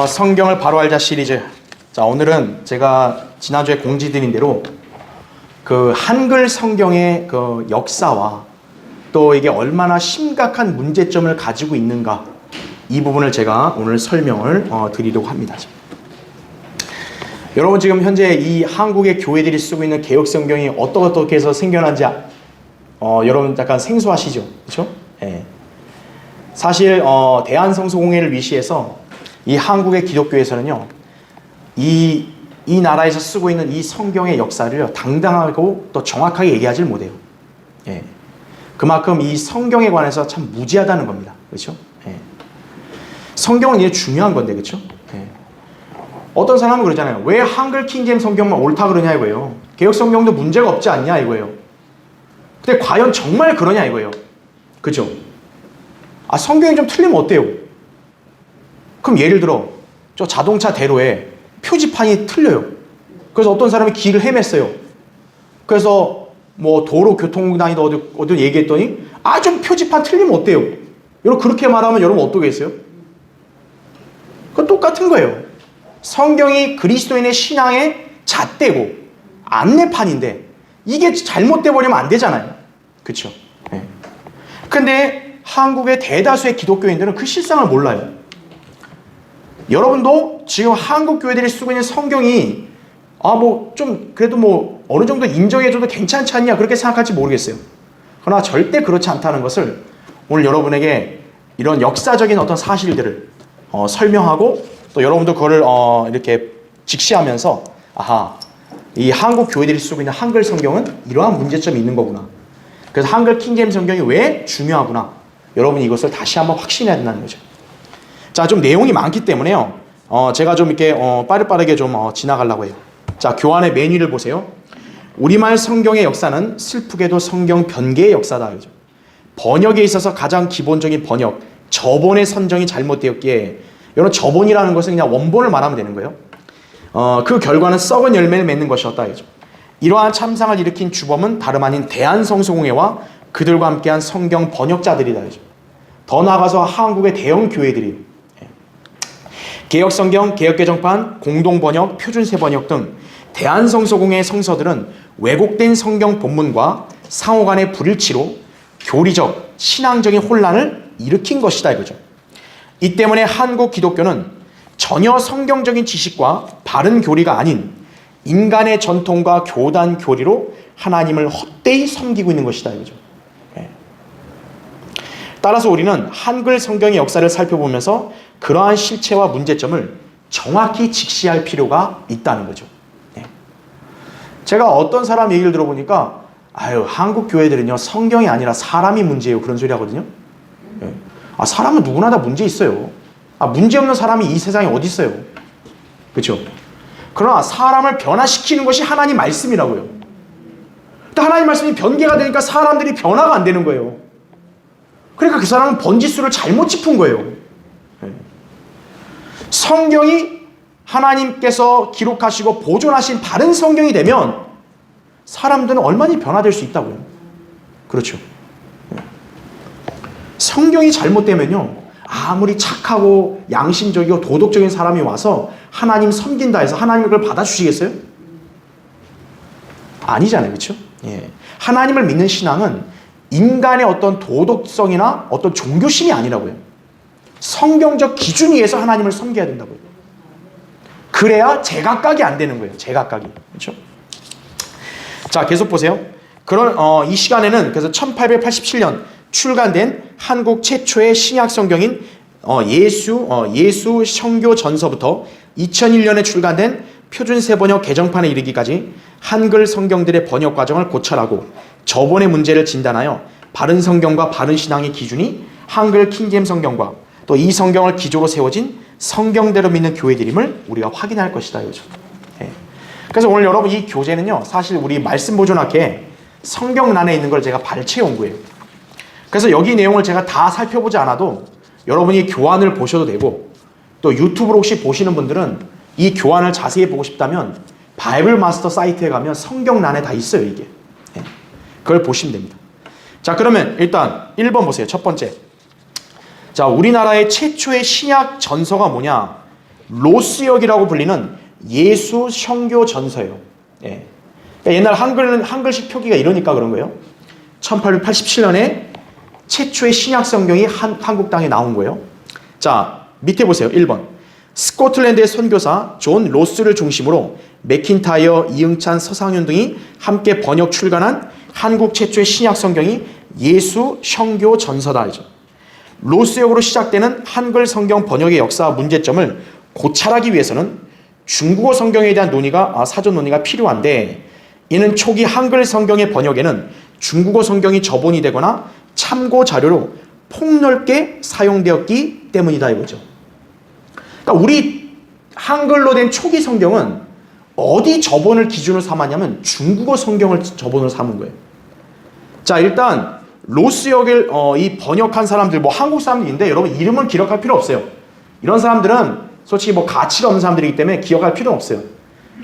성경을 바로 알자 시리즈. 자, 오늘은 제가 지난주에 공지드린 대로 그 한글 성경의 그 역사와 또 이게 얼마나 심각한 문제점을 가지고 있는가, 이 부분을 제가 오늘 설명을 드리려고 합니다. 여러분, 지금 현재 이 한국의 교회들이 쓰고 있는 개혁 성경이 어떻게 해서 생겨난지 여러분 약간 생소하시죠? 그렇죠? 예. 사실 대한성서공회를 위시해서 이 한국의 기독교에서는요, 이 나라에서 쓰고 있는 이 성경의 역사를 당당하고 또 정확하게 얘기하지 못해요. 예. 그만큼 이 성경에 관해서 참 무지하다는 겁니다. 그렇죠? 예. 성경은 이게 중요한 건데, 그렇죠? 예. 어떤 사람은 그러잖아요. 왜 한글 킹제임 성경만 옳다 그러냐 이거예요. 개혁 성경도 문제가 없지 않냐 이거예요. 근데 과연 정말 그러냐 이거예요. 그죠? 성경이 좀 틀리면 어때요? 그럼 예를 들어 저 자동차 대로에 표지판이 틀려요. 그래서 어떤 사람이 길을 헤맸어요. 그래서 뭐 도로교통단위도 어디 얘기했더니 좀 표지판 틀리면 어때요? 여러분, 그렇게 말하면 여러분 어떠겠어요? 그건 똑같은 거예요. 성경이 그리스도인의 신앙의 잣대고 안내판인데 이게 잘못돼 버리면 안 되잖아요. 그렇죠? 네. 근데 한국의 대다수의 기독교인들은 그 실상을 몰라요. 여러분도 지금 한국 교회들이 쓰고 있는 성경이 좀 그래도 어느 정도 인정해줘도 괜찮지 않냐 그렇게 생각할지 모르겠어요. 그러나 절대 그렇지 않다는 것을 오늘 여러분에게 이런 역사적인 어떤 사실들을 설명하고, 또 여러분도 그거를 이렇게 직시하면서 이 한국 교회들이 쓰고 있는 한글 성경은 이러한 문제점이 있는 거구나. 그래서 한글 킹제임 성경이 왜 중요하구나. 여러분이 이것을 다시 한번 확신해야 된다는 거죠. 자, 좀 내용이 많기 때문에요. 제가 좀 이렇게 빠르게 좀 지나가려고 해요. 자, 교환의 메뉴를 보세요. 우리말 성경의 역사는 슬프게도 성경 변개의 역사다. 그죠? 번역에 있어서 가장 기본적인 번역, 저본의 선정이 잘못되었기에, 여러분, 저본이라는 것은 그냥 원본을 말하면 되는 거예요. 그 결과는 썩은 열매를 맺는 것이었다. 그죠? 이러한 참상을 일으킨 주범은 다름 아닌 대한성서공회와 그들과 함께한 성경 번역자들이다. 그죠? 더 나아가서 한국의 대형 교회들이 개혁성경, 개혁개정판, 공동번역, 표준세번역 등 대한성서공회의 성서들은 왜곡된 성경 본문과 상호 간의 불일치로 교리적, 신앙적인 혼란을 일으킨 것이다 이거죠. 이 때문에 한국 기독교는 전혀 성경적인 지식과 바른 교리가 아닌 인간의 전통과 교단 교리로 하나님을 헛되이 섬기고 있는 것이다 이거죠. 따라서 우리는 한글 성경의 역사를 살펴보면서 그러한 실체와 문제점을 정확히 직시할 필요가 있다는 거죠. 제가 어떤 사람 얘기를 들어보니까 한국 교회들은요, 성경이 아니라 사람이 문제예요, 그런 소리 하거든요. 사람은 누구나 다 문제 있어요. 문제 없는 사람이 이 세상에 어디 있어요. 그렇죠? 그러나 사람을 변화시키는 것이 하나님 말씀이라고요. 근데 하나님 말씀이 변개가 되니까 사람들이 변화가 안 되는 거예요. 그러니까 그 사람은 번지수를 잘못 짚은 거예요. 성경이 하나님께서 기록하시고 보존하신 바른 성경이 되면 사람들은 얼마나 변화될 수 있다고요. 그렇죠. 성경이 잘못되면요, 아무리 착하고 양심적이고 도덕적인 사람이 와서 하나님 섬긴다 해서 하나님이 그걸 받아주시겠어요? 아니잖아요. 그렇죠? 하나님을 믿는 신앙은 인간의 어떤 도덕성이나 어떤 종교심이 아니라고요. 성경적 기준 위에서 하나님을 섬겨야 된다고요. 그래야 제각각이 안 되는 거예요. 제각각이. 그렇죠? 자, 계속 보세요. 이 시간에는 그래서 1887년 출간된 한국 최초의 신약 성경인 예수 성교 전서부터 2001년에 출간된 표준세번역 개정판에 이르기까지 한글 성경들의 번역 과정을 고찰하고 저본의 문제를 진단하여 바른 성경과 바른 신앙의 기준이 한글 킹제임 성경과 또 이 성경을 기조로 세워진 성경대로 믿는 교회들임을 우리가 확인할 것이다 이거죠. 그래서 오늘 여러분, 이 교재는요, 사실 우리 말씀 보존학회 성경란에 있는 걸 제가 발췌 온 거예요. 그래서 여기 내용을 제가 다 살펴보지 않아도 여러분이 교환을 보셔도 되고, 또 유튜브로 혹시 보시는 분들은 이 교환을 자세히 보고 싶다면 바이블 마스터 사이트에 가면 성경란에 다 있어요, 이게. 그걸 보시면 됩니다. 자, 그러면 일단 1번 보세요. 첫 번째. 자, 우리나라의 최초의 신약 전서가 뭐냐? 로스역이라고 불리는 예수 성교 전서예요. 예. 그러니까 옛날 한글식 표기가 이러니까 그런 거예요. 1887년에 최초의 신약 성경이 한국 땅에 나온 거예요. 자, 밑에 보세요. 1번. 스코틀랜드의 선교사 존 로스를 중심으로 맥킨타이어, 이응찬, 서상윤 등이 함께 번역 출간한 한국 최초의 신약 성경이 예수 성교 전서다. 로스역으로 시작되는 한글 성경 번역의 역사와 문제점을 고찰하기 위해서는 중국어 성경에 대한 사전 논의가 필요한데, 이는 초기 한글 성경의 번역에는 중국어 성경이 저본이 되거나 참고 자료로 폭넓게 사용되었기 때문이다 이거죠. 그러니까 우리 한글로 된 초기 성경은 어디 저본을 기준으로 삼았냐면 중국어 성경을 저본으로 삼은 거예요. 자, 일단 로스역을 이 번역한 사람들, 한국 사람들인데 여러분 이름은 기록할 필요 없어요. 이런 사람들은 솔직히 가치가 없는 사람들이기 때문에 기억할 필요는 없어요.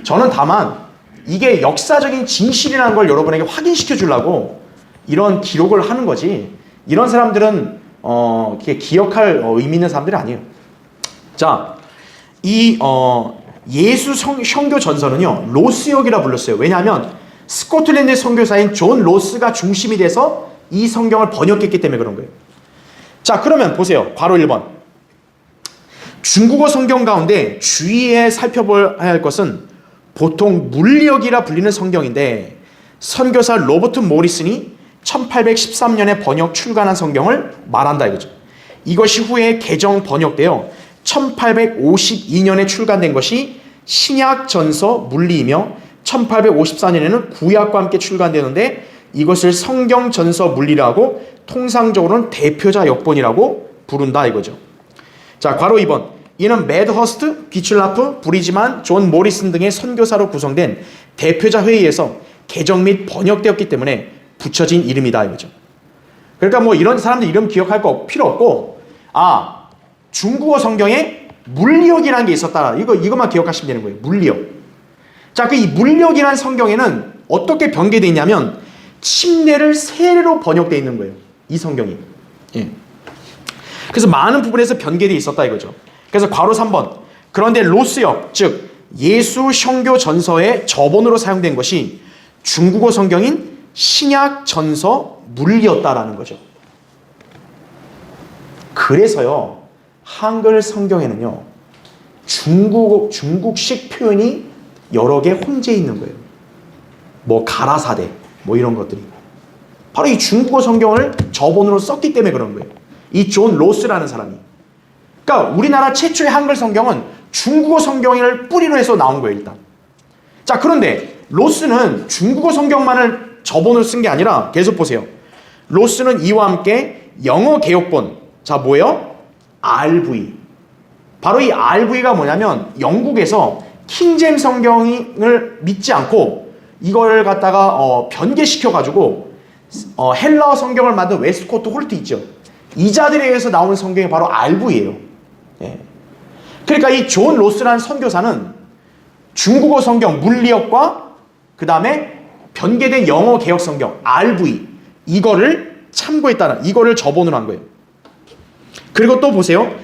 저는 다만 이게 역사적인 진실이라는 걸 여러분에게 확인시켜 주려고 이런 기록을 하는 거지, 이런 사람들은 기억할 의미 있는 사람들이 아니에요. 자, 이 예수 성교 전서는요 로스역이라 불렀어요. 왜냐하면 스코틀랜드 선교사인 존 로스가 중심이 돼서 이 성경을 번역했기 때문에 그런 거예요. 자, 그러면 보세요. 괄호 1번. 중국어 성경 가운데 주의해 살펴봐야 할 것은 보통 물리역이라 불리는 성경인데, 선교사 로버트 모리슨이 1813년에 번역 출간한 성경을 말한다 이거죠. 이것이 후에 개정 번역되어 1852년에 출간된 것이 신약 전서 물리이며 1854년에는 구약과 함께 출간되는데, 이것을 성경 전서 물리라고 통상적으로는 대표자 역본이라고 부른다 이거죠. 자, 괄호 2번. 이는 매드허스트, 귀출라프, 브리지만, 존 모리슨 등의 선교사로 구성된 대표자 회의에서 개정 및 번역되었기 때문에 붙여진 이름이다 이거죠. 그러니까 이런 사람들 이름 기억할 거 필요 없고, 중국어 성경에 물리역이라는 게 있었다. 이것만 기억하시면 되는 거예요. 물리역. 자, 이 물리역이라는 성경에는 어떻게 변개되어 있냐면 침례를 세례로 번역되어 있는 거예요. 이 성경이. 예. 그래서 많은 부분에서 변개되어 있었다 이거죠. 그래서 괄호 3번. 그런데 로스역, 즉 예수 성교 전서의 저본으로 사용된 것이 중국어 성경인 신약 전서 물리였다라는 거죠. 그래서요 한글 성경에는요 중국식 표현이 여러 개 혼재 있는 거예요. 가라사대 이런 것들이 바로 이 중국어 성경을 저본으로 썼기 때문에 그런 거예요. 이 존 로스라는 사람이. 그러니까 우리나라 최초의 한글 성경은 중국어 성경을 뿌리로 해서 나온 거예요 일단. 자, 그런데 로스는 중국어 성경만을 저본으로 쓴 게 아니라 계속 보세요. 로스는 이와 함께 영어 개역본, 자 뭐예요? RV. 바로 이 RV가 뭐냐면 영국에서 킹제임스 성경을 믿지 않고 이걸 갖다가 변개시켜가지고 헬라어 성경을 만든 웨스트코트 홀트 있죠. 이 자들에 의해서 나오는 성경이 바로 RV예요. 예. 그러니까 이 존 로스라는 선교사는 중국어 성경 물리역과 그 다음에 변개된 영어 개역 성경 RV 이거를 참고했다는, 이거를 저본으로 한 거예요. 그리고 또 보세요.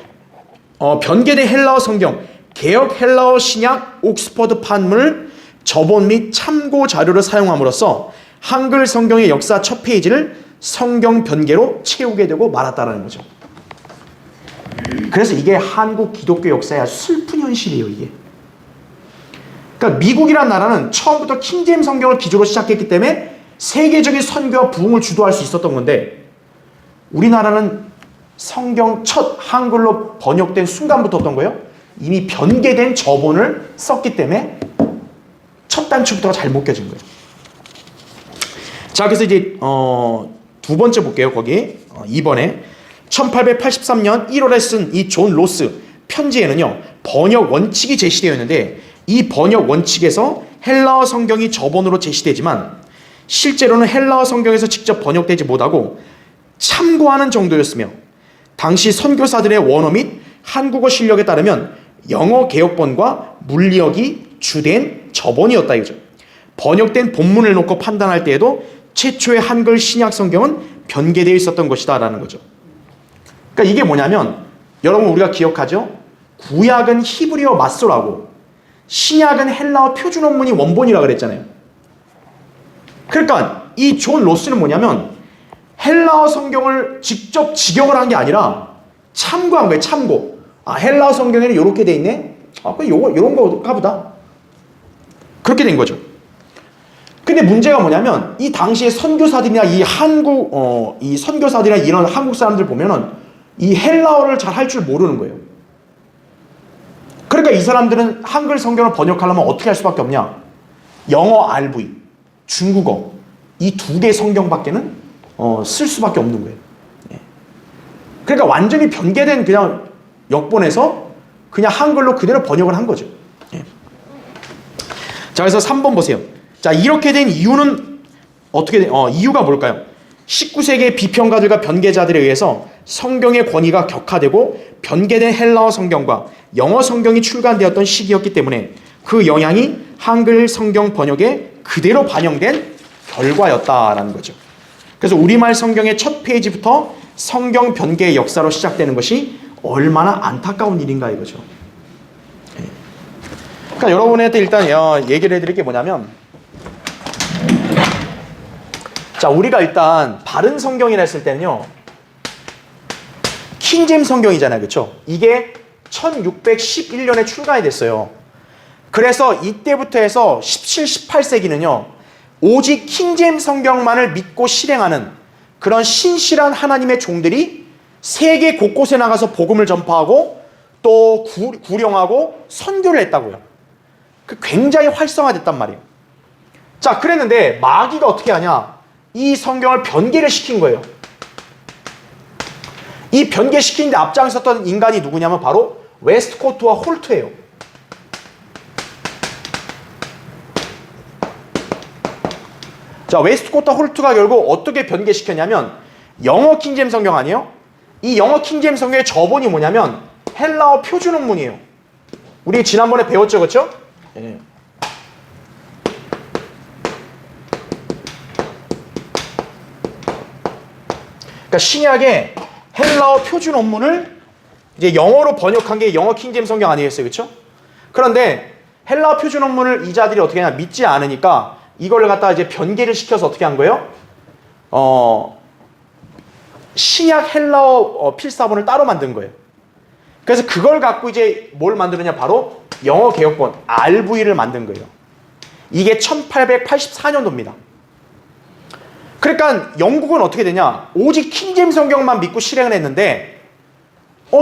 변개된 헬라어 성경 개역 헬라어 신약 옥스퍼드 판문을 저본 및 참고 자료로 사용함으로써 한글 성경의 역사 첫 페이지를 성경 변개로 채우게 되고 말았다라는 거죠. 그래서 이게 한국 기독교 역사의 아주 슬픈 현실이에요, 이게. 그러니까 미국이라는 나라는 처음부터 킹제임스 성경을 기조로 시작했기 때문에 세계적인 선교와 부흥을 주도할 수 있었던 건데, 우리나라는 성경 첫 한글로 번역된 순간부터 어떤 거예요? 이미 변개된 저본을 썼기 때문에 첫 단추부터가 잘못 껴진 거예요. 자, 그래서 이제 두 번째 볼게요. 거기 2번에 1883년 1월에 쓴 이 존 로스 편지에는요 번역 원칙이 제시되어 있는데, 이 번역 원칙에서 헬라어 성경이 저본으로 제시되지만 실제로는 헬라어 성경에서 직접 번역되지 못하고 참고하는 정도였으며, 당시 선교사들의 원어 및 한국어 실력에 따르면 영어 개역본과 물리역이 주된 저본이었다 이거죠. 번역된 본문을 놓고 판단할 때에도 최초의 한글 신약 성경은 변개되어 있었던 것이다 라는 거죠. 그러니까 이게 뭐냐면, 여러분 우리가 기억하죠? 구약은 히브리어 맞소라고 신약은 헬라어 표준 원문이 원본이라 그랬잖아요. 그러니까 이 존 로스는 뭐냐면 헬라어 성경을 직접 직역을 한 게 아니라 참고한 거예요. 참고. 헬라어 성경에는 이렇게 돼 있네. 그럼 요런 거가 보다. 그렇게 된 거죠. 근데 문제가 뭐냐면 이 당시에 선교사들이나 이 선교사들이나 이런 한국 사람들 보면은 이 헬라어를 잘 할 줄 모르는 거예요. 그러니까 이 사람들은 한글 성경을 번역하려면 어떻게 할 수밖에 없냐? 영어 RV, 중국어 이 두 개 성경밖에는 쓸 수밖에 없는 거예요. 그러니까 완전히 변개된 그냥 역본에서 그냥 한글로 그대로 번역을 한 거죠. 자, 그래서 3번 보세요. 자, 이렇게 된 이유는 이유가 뭘까요? 19세기의 비평가들과 변개자들에 의해서 성경의 권위가 격화되고 변개된 헬라어 성경과 영어 성경이 출간되었던 시기였기 때문에 그 영향이 한글 성경 번역에 그대로 반영된 결과였다라는 거죠. 그래서 우리말 성경의 첫 페이지부터 성경 변개의 역사로 시작되는 것이 얼마나 안타까운 일인가 이거죠. 그러니까 여러분한테 일단 얘기를 해드릴 게 뭐냐면, 자, 우리가 일단 바른 성경이라 했을 때는요, 킹제임스 성경이잖아요, 그렇죠? 이게 1611년에 출간이 됐어요. 그래서 이때부터 해서 17, 18세기는요, 오직 킹제임스 성경만을 믿고 실행하는 그런 신실한 하나님의 종들이 세계 곳곳에 나가서 복음을 전파하고 또 구령하고 선교를 했다고요. 굉장히 활성화됐단 말이에요. 자, 그랬는데 마귀가 어떻게 하냐? 이 성경을 변개를 시킨 거예요. 이 변개시키는데 앞장섰던 인간이 누구냐면 바로 웨스트코트와 홀트예요. 자, 웨스트코트와 홀트가 결국 어떻게 변개시켰냐면, 영어 킹제임스 성경 아니에요? 이 영어 킹제임스 성경의 저본이 뭐냐면 헬라어 표준 원문이에요. 우리 지난번에 배웠죠, 그렇죠? 예. 그러니까 신약의 헬라어 표준 원문을 이제 영어로 번역한 게 영어 킹제임스 성경 아니겠어요, 그렇죠? 그런데 헬라어 표준 원문을 이 자들이 어떻게 하냐, 믿지 않으니까 이걸 갖다가 이제 변개를 시켜서 어떻게 한 거예요? 신약 헬라어 필사본을 따로 만든 거예요. 그래서 그걸 갖고 이제 뭘 만드느냐, 바로 영어 개역본 RV를 만든 거예요. 이게 1884년도입니다. 그러니까 영국은 어떻게 되냐, 오직 킹제임스 성경만 믿고 실행을 했는데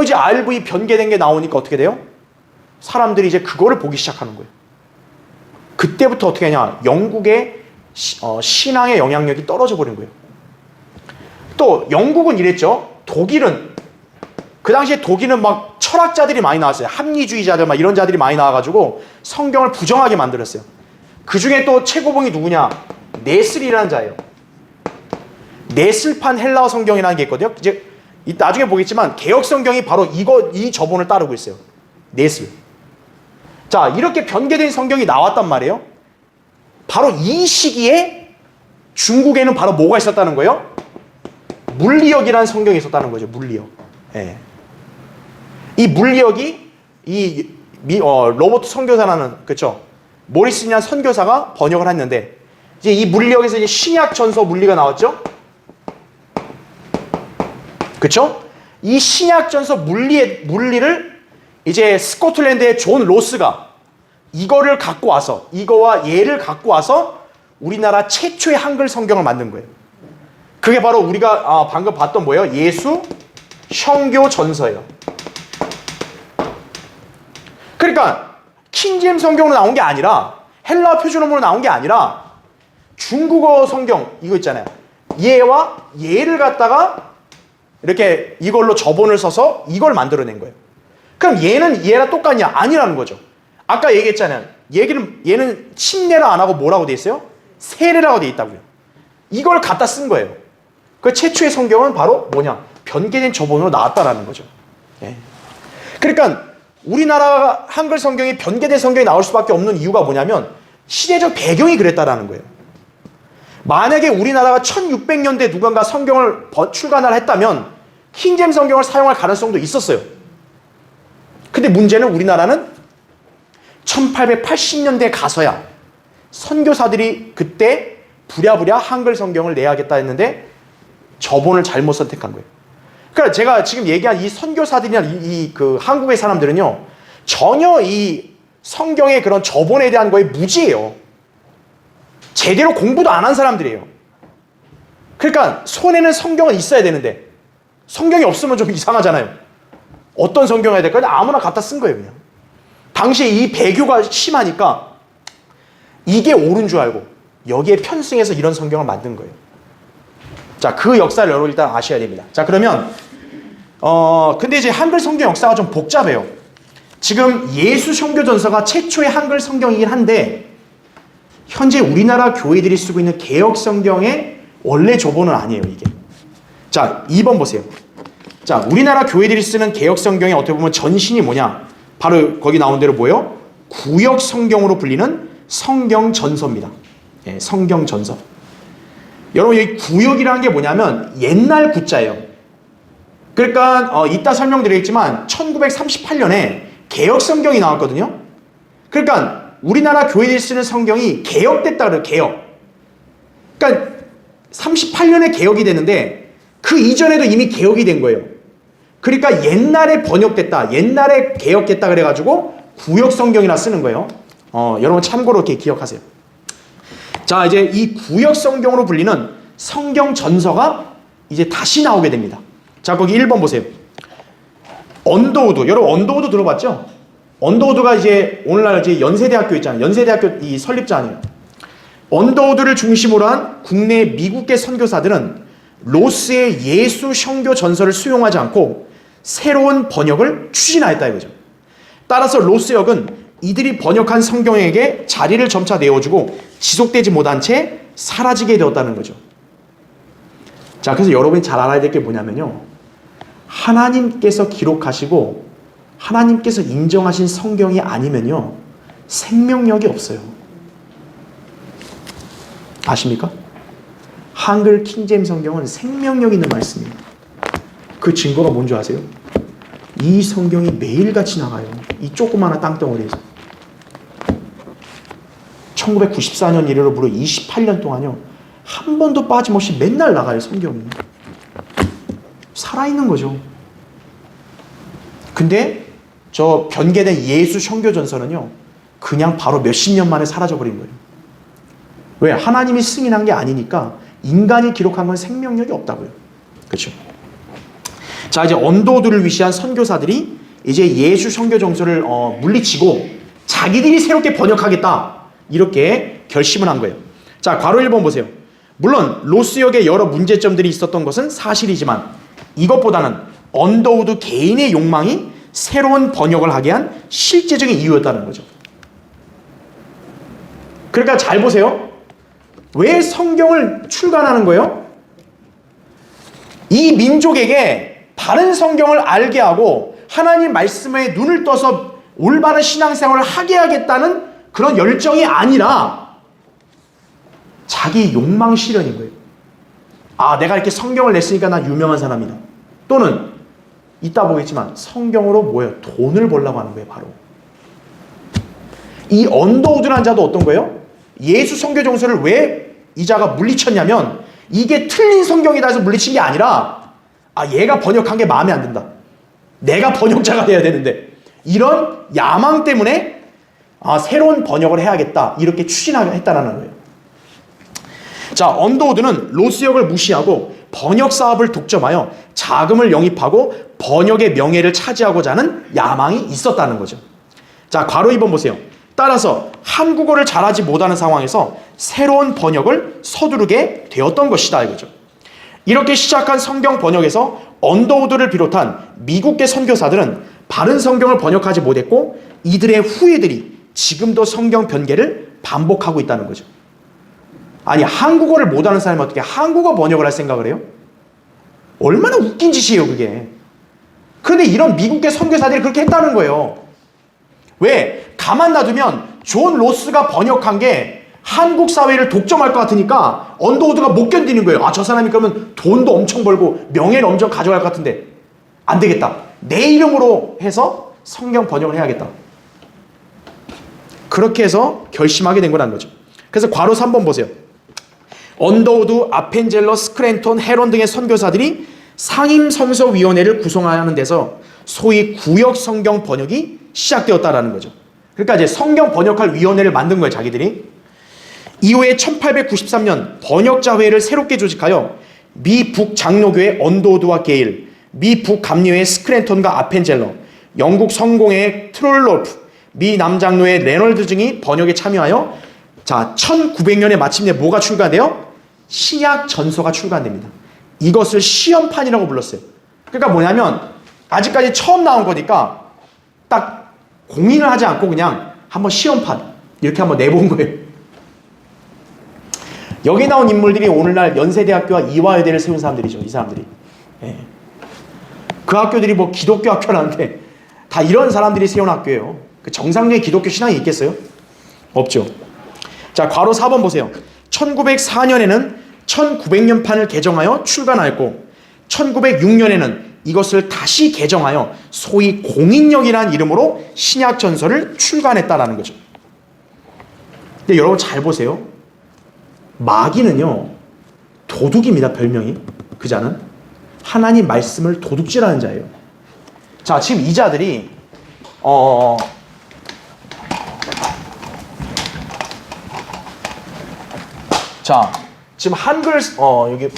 이제 RV 변개된 게 나오니까 어떻게 돼요? 사람들이 이제 그거를 보기 시작하는 거예요. 그때부터 어떻게 하냐, 영국의 신앙의 영향력이 떨어져 버린 거예요. 또 영국은 이랬죠. 독일은 그 당시에 독일은 막 철학자들이 많이 나왔어요. 합리주의자들 막 이런 자들이 많이 나와가지고 성경을 부정하게 만들었어요. 그 중에 또 최고봉이 누구냐, 네슬이라는 자예요. 네슬판 헬라어 성경이라는 게 있거든요. 이제 나중에 보겠지만 개역 성경이 바로 이 저본을 따르고 있어요. 네슬. 자, 이렇게 변개된 성경이 나왔단 말이에요. 바로 이 시기에 중국에는 바로 뭐가 있었다는 거예요? 물리역이라는 성경이 있었다는 거죠. 물리역. 예. 이 물리역이 로버트 선교사라는, 그렇죠? 모리슨이라는 선교사가 번역을 했는데, 이제 이 물리역에서 이제 신약 전서 물리가 나왔죠. 그렇죠? 이 신약 전서 물리를 이제 스코틀랜드의 존 로스가 이거를 갖고 와서, 이거와 얘를 갖고 와서 우리나라 최초의 한글 성경을 만든 거예요. 그게 바로 우리가 방금 봤던 뭐예요? 예수 형교 전서예요. 그러니까 킹제임스 성경으로 나온 게 아니라, 헬라어 표준어문으로 나온 게 아니라 중국어 성경 이거 있잖아요. 얘와 얘를 갖다가 이렇게 이걸로 저본을 써서 이걸 만들어낸 거예요. 그럼 얘는 얘랑 똑같냐? 아니라는 거죠. 아까 얘기했잖아요. 얘는 침례를 안 하고 뭐라고 돼 있어요? 세례라고 돼 있다고요. 이걸 갖다 쓴 거예요. 그 최초의 성경은 바로 뭐냐? 변개된 저본으로 나왔다라는 거죠. 예. 그러니까 우리나라 한글 성경이 변개된 성경이 나올 수밖에 없는 이유가 뭐냐면 시대적 배경이 그랬다라는 거예요. 만약에 우리나라가 1600년대 누군가 성경을 출간을 했다면 킹제임스 성경을 사용할 가능성도 있었어요. 근데 문제는 우리나라는 1880년대에 가서야 선교사들이 그때 부랴부랴 한글 성경을 내야겠다 했는데 저본을 잘못 선택한 거예요. 그러니까 제가 지금 얘기한 이 선교사들이나 그 한국의 사람들은요, 전혀 이 성경의 그런 저본에 대한 거에 무지해요. 제대로 공부도 안 한 사람들이에요. 그러니까 손에는 성경은 있어야 되는데 성경이 없으면 좀 이상하잖아요. 어떤 성경 해야 될까? 아무나 갖다 쓴 거예요, 그냥. 당시에 이 배교가 심하니까 이게 옳은 줄 알고 여기에 편승해서 이런 성경을 만든 거예요. 자, 그 역사를 여러분 일단 아셔야 됩니다. 자, 그러면 근데 이제 한글 성경 역사가 좀 복잡해요. 지금 예수 선교전서가 최초의 한글 성경이긴 한데 현재 우리나라 교회들이 쓰고 있는 개역 성경의 원래 저본은 아니에요, 이게. 자, 2번 보세요. 자, 우리나라 교회들이 쓰는 개역 성경의 어떻게 보면 전신이 뭐냐? 바로 거기 나온 대로 뭐예요? 구역 성경으로 불리는 성경 전서입니다. 예, 성경 전서. 여러분, 이 구역이라는 게 뭐냐면 옛날 구자예요. 그러니까 이따 설명드리겠지만 1938년에 개역 성경이 나왔거든요. 그러니까 우리나라 교회들이 쓰는 성경이 개역됐다 그래요. 개역. 그러니까 38년에 개역이 되는데 그 이전에도 이미 개역이 된 거예요. 그러니까 옛날에 번역됐다, 옛날에 개역됐다 그래가지고 구역 성경이라 쓰는 거예요. 여러분 참고로 이렇게 기억하세요. 자, 이제 이 구역 성경으로 불리는 성경 전서가 이제 다시 나오게 됩니다. 자, 거기 1번 보세요. 언더우드. 여러분 언더우드 들어봤죠? 언더우드가 이제 오늘날 이제 연세대학교 있잖아요. 연세대학교 이 설립자예요. 언더우드를 중심으로 한 국내 미국계 선교사들은 로스의 예수 선교 전서를 수용하지 않고 새로운 번역을 추진하였다 이거죠. 따라서 로스 역은 이들이 번역한 성경에게 자리를 점차 내어주고 지속되지 못한 채 사라지게 되었다는 거죠. 자, 그래서 여러분이 잘 알아야 될 게 뭐냐면요, 하나님께서 기록하시고 하나님께서 인정하신 성경이 아니면요 생명력이 없어요. 아십니까? 한글 킹제임스 성경은 생명력 있는 말씀입니다. 그 증거가 뭔지 아세요? 이 성경이 매일같이 나가요. 이 조그마한 땅덩어리에서. 1994년 이래로 무려 28년 동안요 한 번도 빠짐없이 맨날 나가요, 성경이. 살아있는 거죠. 근데 저 변개된 예수 선교전서는요 그냥 바로 몇십 년 만에 사라져버린 거예요. 왜? 하나님이 승인한 게 아니니까 인간이 기록한 건 생명력이 없다고요. 그렇죠? 자, 이제 언더우드를 위시한 선교사들이 이제 예수 선교전서를 물리치고 자기들이 새롭게 번역하겠다 이렇게 결심을 한 거예요. 자, 괄호 1번 보세요. 물론 로스역에 여러 문제점들이 있었던 것은 사실이지만 이것보다는 언더우드 개인의 욕망이 새로운 번역을 하게 한 실제적인 이유였다는 거죠. 그러니까 잘 보세요. 왜 성경을 출간하는 거예요? 이 민족에게 바른 성경을 알게 하고 하나님 말씀에 눈을 떠서 올바른 신앙생활을 하게 하겠다는 그런 열정이 아니라 자기 욕망 실현인 거예요. 아, 내가 이렇게 성경을 냈으니까 나 유명한 사람이다. 또는 이따 보겠지만 성경으로 뭐예요? 돈을 벌려고 하는 거예요, 바로. 이 언더우드라는 자도 어떤 거예요? 예수 선교전서를 왜 이 자가 물리쳤냐면 이게 틀린 성경이다 해서 물리친 게 아니라 얘가 번역한 게 마음에 안 든다. 내가 번역자가 돼야 되는데 이런 야망 때문에 새로운 번역을 해야겠다 이렇게 추진했다는 거예요. 자, 언더우드는 로스역을 무시하고 번역 사업을 독점하여 자금을 영입하고 번역의 명예를 차지하고자 하는 야망이 있었다는 거죠. 자, 괄호 2번 보세요. 따라서 한국어를 잘하지 못하는 상황에서 새로운 번역을 서두르게 되었던 것이다 이거죠. 이렇게 시작한 성경 번역에서 언더우드를 비롯한 미국계 선교사들은 바른 성경을 번역하지 못했고 이들의 후예들이 지금도 성경 변개를 반복하고 있다는 거죠. 아니, 한국어를 못하는 사람이 어떻게 한국어 번역을 할 생각을 해요? 얼마나 웃긴 짓이에요 그게. 그런데 이런 미국계 선교사들이 그렇게 했다는 거예요. 왜? 가만 놔두면 존 로스가 번역한 게 한국 사회를 독점할 것 같으니까 언더우드가 못 견디는 거예요. 저 사람이 그러면 돈도 엄청 벌고 명예를 엄청 가져갈 것 같은데 안 되겠다. 내 이름으로 해서 성경 번역을 해야겠다. 그렇게 해서 결심하게 된 거라는 거죠. 그래서 괄호 3번 보세요. 언더우드, 아펜젤러, 스크랜톤, 헤론 등의 선교사들이 상임성서위원회를 구성하는 데서 소위 구역 성경 번역이 시작되었다라는 거죠. 그러니까 이제 성경 번역할 위원회를 만든 거예요, 자기들이. 이후에 1893년 번역자회를 새롭게 조직하여 미 북장로교회 언더우드와 게일, 미 북감리회 스크랜톤과 아펜젤러, 영국 성공회 트롤로프, 미 남장로회 레널드 등이 번역에 참여하여 자 1900년에 마침내 뭐가 출간돼요? 신약 전서가 출간됩니다. 이것을 시험판이라고 불렀어요. 그러니까 뭐냐면 아직까지 처음 나온 거니까 딱 공인을 하지 않고 그냥 한번 시험판 이렇게 한번 내본 거예요. 여기 나온 인물들이 오늘날 연세대학교와 이화여대를 세운 사람들이죠. 이 사람들이. 예. 그 학교들이 뭐 기독교 학교라는데 다 이런 사람들이 세운 학교예요. 그 정상적인 기독교 신앙이 있겠어요? 없죠. 자, 괄호 4번 보세요. 1904년에는 1900년판을 개정하여 출간하였고 1906년에는 이것을 다시 개정하여 소위 공인역이라는 이름으로 신약 전서를 출간했다라는 거죠. 근데 여러분 잘 보세요. 마귀는요 도둑입니다. 별명이 그 자는 하나님 말씀을 도둑질하는 자예요. 자, 지금 이 자들이 자, 지금 한글 여기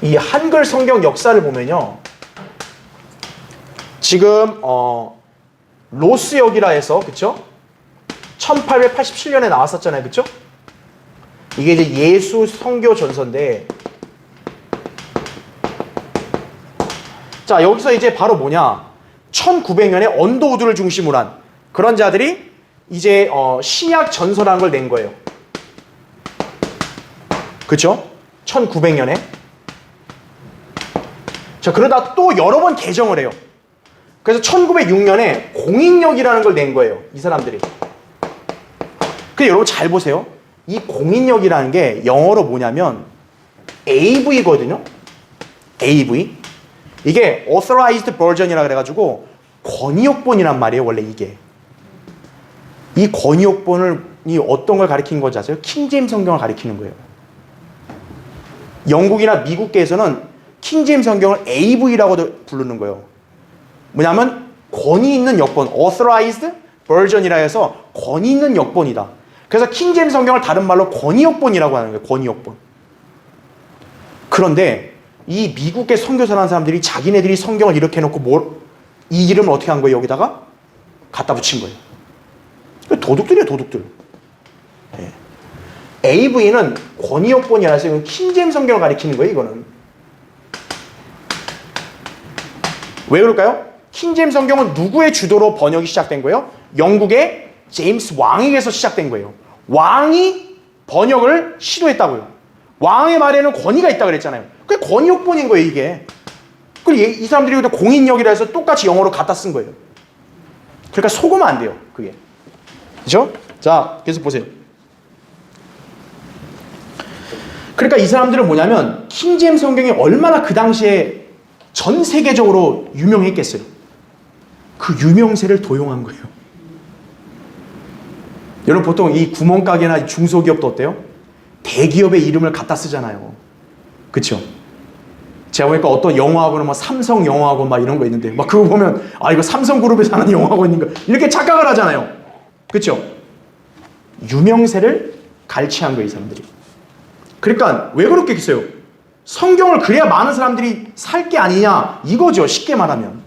이 한글 성경 역사를 보면요, 지금 로스역이라 해서 그쵸? 1887년에 나왔었잖아요, 그쵸? 이게 이제 예수 선교 전서인데, 자 여기서 이제 바로 뭐냐? 1900년에 언더우드를 중심으로 한 그런 자들이 이제 신약 전서라는 걸 낸 거예요. 그쵸? 1900년에. 자, 그러다 또 여러 번 개정을 해요. 그래서 1906년에 공인역이라는 걸 낸 거예요. 이 사람들이. 근데 여러분 잘 보세요. 이 공인역이라는 게 영어로 뭐냐면 AV거든요. AV. 이게 Authorized Version이라 그래가지고 권위역본이란 말이에요. 원래 이게. 이 권위역본이 어떤 걸 가리키는 건지 아세요? 킹제임스 성경을 가리키는 거예요. 영국이나 미국계에서는 킹제임스 성경을 AV라고도 부르는 거예요. 뭐냐면 권위 있는 역본, Authorized Version이라 해서 권위 있는 역본이다. 그래서 킹제임스 성경을 다른 말로 권위역본이라고 하는 거예요. 권위역본. 그런데 이 미국계 선교사라는 사람들이 자기네들이 성경을 이렇게 해놓고 이 이름을 어떻게 한 거예요? 여기다가 갖다 붙인 거예요. 도둑들이에요, 도둑들. 네. AV는 권위역본이 아니라 이건 킹제임스 성경을 가리키는 거예요, 이거는. 왜 그럴까요? 킹제임스 성경은 누구의 주도로 번역이 시작된 거예요? 영국의 제임스 왕에게서 시작된 거예요. 왕이 번역을 시도했다고요. 왕의 말에는 권위가 있다고 그랬잖아요. 그게 권위역본인 거예요, 이게. 그리고 이 사람들이 공인역이라 해서 똑같이 영어로 갖다 쓴 거예요. 그러니까 속으면 안 돼요, 그게. 그죠? 자, 계속 보세요. 그러니까 이 사람들은 뭐냐면 킹제임스 성경이 얼마나 그 당시에 전 세계적으로 유명했겠어요. 그 유명세를 도용한 거예요. 여러분 보통 이 구멍가게나 중소기업도 어때요? 대기업의 이름을 갖다 쓰잖아요. 그쵸? 제가 보니까 어떤 영어학원은 뭐 삼성 영어학원 막 이런 거 있는데 막 그거 보면 아 이거 삼성그룹에서 하는 영어학원인가 이렇게 착각을 하잖아요. 그쵸? 유명세를 갈취한 거예요, 이 사람들이. 그러니까 왜 그렇게 했어요? 성경을 그래야 많은 사람들이 살 게 아니냐 이거죠, 쉽게 말하면.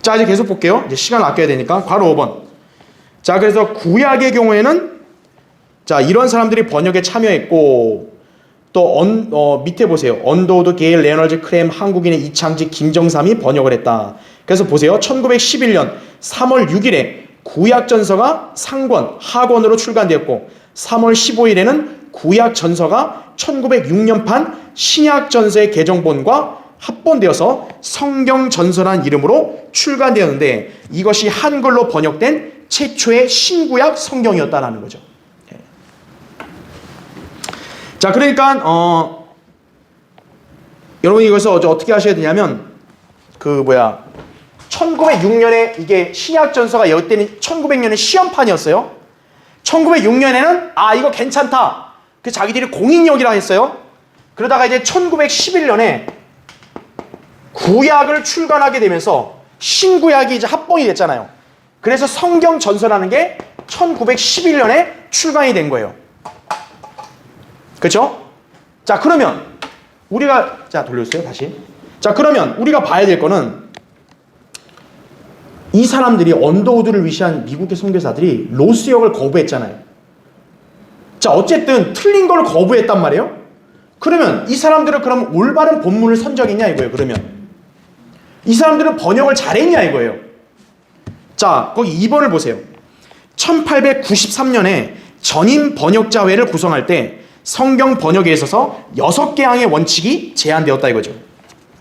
자, 이제 계속 볼게요. 이제 시간 아껴야 되니까. 괄호 5번. 자, 그래서 구약의 경우에는 자 이런 사람들이 번역에 참여했고 또 밑에 보세요. 언더우드, 게일, 레너즈, 크램, 한국인의 이창직, 김정삼이 번역을 했다. 그래서 보세요. 1911년 3월 6일에 구약전서가 상권, 하권으로 출간되었고 3월 15일에는 구약전서가 1906년판 신약전서의 개정본과 합본되어서 성경전서란 이름으로 출간되었는데 이것이 한글로 번역된 최초의 신구약 성경이었다라는 거죠. 자, 그러니까 여러분 이것을 어떻게 하셔야 되냐면 1906년에 이게 신약전서가 여기때는 1900년에 시험판이었어요. 1906년에는 이거 괜찮다. 그 자기들이 공인력이라 했어요. 그러다가 이제 1911년에 구약을 출간하게 되면서 신구약이 이제 합본이 됐잖아요. 그래서 성경 전서라는 게 1911년에 출간이 된 거예요. 그렇죠? 자, 그러면 우리가 돌려주세요, 다시. 자, 그러면 우리가 봐야 될 거는 이 사람들이 언더우드를 위시한 미국의 선교사들이 로스역을 거부했잖아요. 자, 어쨌든 틀린 걸 거부했단 말이에요. 그러면 이 사람들은 그럼 올바른 본문을 선정했냐 이거예요. 그러면 이 사람들은 번역을 잘했냐 이거예요. 자, 거기 2번을 보세요. 1893년에 전임 번역자회를 구성할 때 성경 번역에 있어서 6개항의 원칙이 제안되었다 이거죠.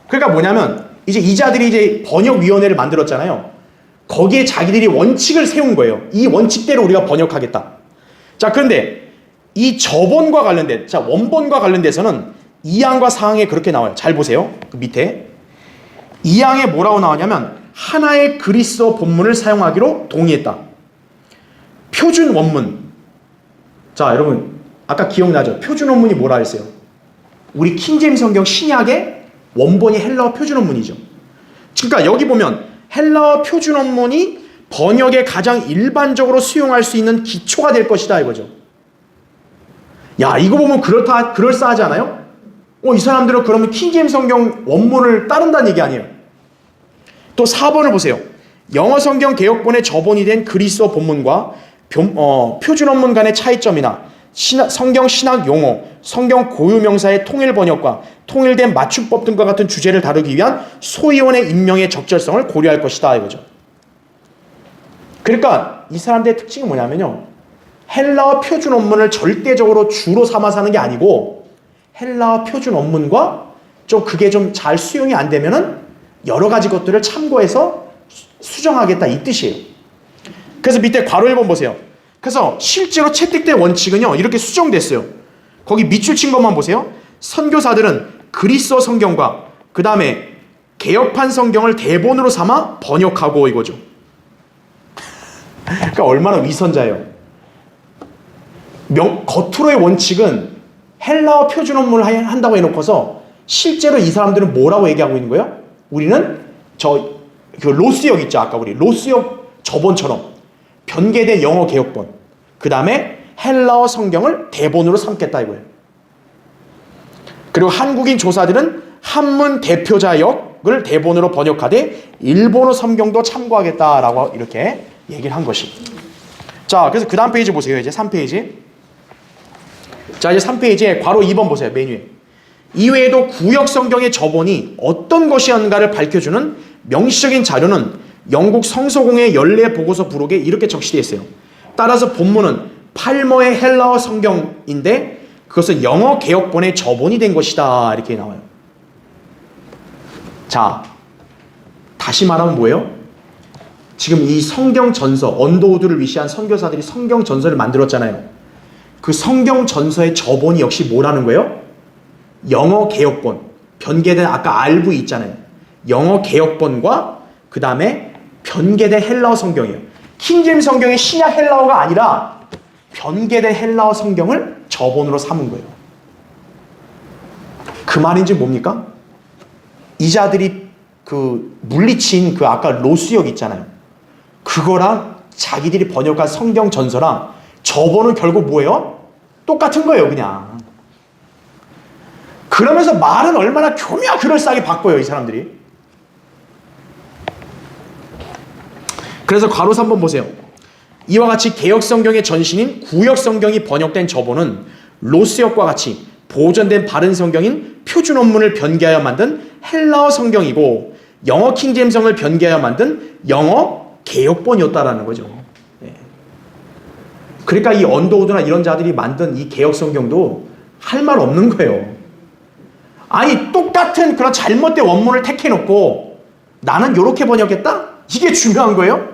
그러니까 뭐냐면 이제 이자들이 이제 번역위원회를 만들었잖아요. 거기에 자기들이 원칙을 세운 거예요. 이 원칙대로 우리가 번역하겠다. 자, 그런데 이 저본과 관련된, 원본과 관련돼서는 2항과 4항에 그렇게 나와요. 잘 보세요. 그 밑에 2항에 뭐라고 나오냐면 하나의 그리스어 본문을 사용하기로 동의했다. 표준 원문. 자, 여러분 아까 기억나죠? 표준 원문이 뭐라 했어요? 우리 킹제임스 성경 신약의 원본이 헬라어 표준 원문이죠. 그러니까 여기 보면 헬라어 표준 원문이 번역에 가장 일반적으로 수용할 수 있는 기초가 될 것이다 이거죠. 야, 이거 보면 그럴싸하지 않아요? 이 사람들은 그러면 킹제임스 성경 원문을 따른다는 얘기 아니에요. 또 4번을 보세요. 영어 성경 개역본의 저본이 된 그리스어 본문과 표준 원문 간의 차이점이나 성경 신학 용어, 성경 고유 명사의 통일 번역과 통일된 맞춤법 등과 같은 주제를 다루기 위한 소위원의 임명의 적절성을 고려할 것이다 이거죠. 그러니까 이 사람들의 특징이 뭐냐면요, 헬라어 표준 원문을 절대적으로 주로 삼아서 하는 게 아니고 헬라어 표준 원문과 좀 그게 좀 잘 수용이 안 되면은 여러 가지 것들을 참고해서 수정하겠다 이 뜻이에요. 그래서 밑에 괄호 1번 보세요. 그래서 실제로 채택된 원칙은요 이렇게 수정됐어요. 거기 밑줄 친 것만 보세요. 선교사들은 그리스어 성경과 그 다음에 개역판 성경을 대본으로 삼아 번역하고 이거죠. 그러니까 얼마나 위선자예요. 겉으로의 원칙은 헬라어 표준 원문을 한다고 해놓고서 실제로 이 사람들은 뭐라고 얘기하고 있는 거예요? 우리는 그 로스역 있죠. 아까 우리 로스역 저본처럼 변개된 영어 개역본, 그 다음에 헬라어 성경을 대본으로 삼겠다 이거예요. 그리고 한국인 조사들은 한문 대표자역을 대본으로 번역하되 일본어 성경도 참고하겠다라고 이렇게 얘기를 한 것이. 자, 그래서 그 다음 페이지 보세요. 이제 3페이지. 자, 이제 3페이지에 괄호 2번 보세요. 메뉴에. 이외에도 구역 성경의 저본이 어떤 것이었는가를 밝혀주는 명시적인 자료는 영국 성서공회 연례 보고서 부록에 이렇게 적시되어 있어요. 따라서 본문은 팔머의 헬라어 성경인데 그것은 영어 개역본의 저본이 된 것이다 이렇게 나와요. 자, 다시 말하면 뭐예요? 지금 이 성경 전서, 언더우드를 위시한 선교사들이 성경 전서를 만들었잖아요. 그 성경 전서의 저본이 역시 뭐라는 거예요? 영어 개역본, 변개된 아까 RV 있잖아요. 영어 개역본과 그 다음에 변개된 헬라어 성경이에요. 킹제임스 성경의 신약 헬라어가 아니라 변개된 헬라어 성경을 저본으로 삼은 거예요. 그 말인지 뭡니까? 이자들이 그 물리친 그 아까 로스역 있잖아요. 그거랑 자기들이 번역한 성경 전서랑 저본은 결국 뭐예요? 똑같은 거예요, 그냥. 그러면서 말은 얼마나 교묘하게 그럴싸하게 바꿔요, 이 사람들이. 그래서 괄호 3번 보세요. 이와 같이 개역 성경의 전신인 구역 성경이 번역된 저본은 로스역과 같이 보존된 바른 성경인 표준 원문을 변개하여 만든 헬라어 성경이고 영어 킹제임성을 변개하여 만든 영어 개역본이었다라는 거죠. 네. 그러니까 이 언더우드나 이런 자들이 만든 이 개역 성경도 할 말 없는 거예요. 아니, 똑같은 그런 잘못된 원문을 택해놓고 나는 이렇게 번역했다? 이게 중요한 거예요?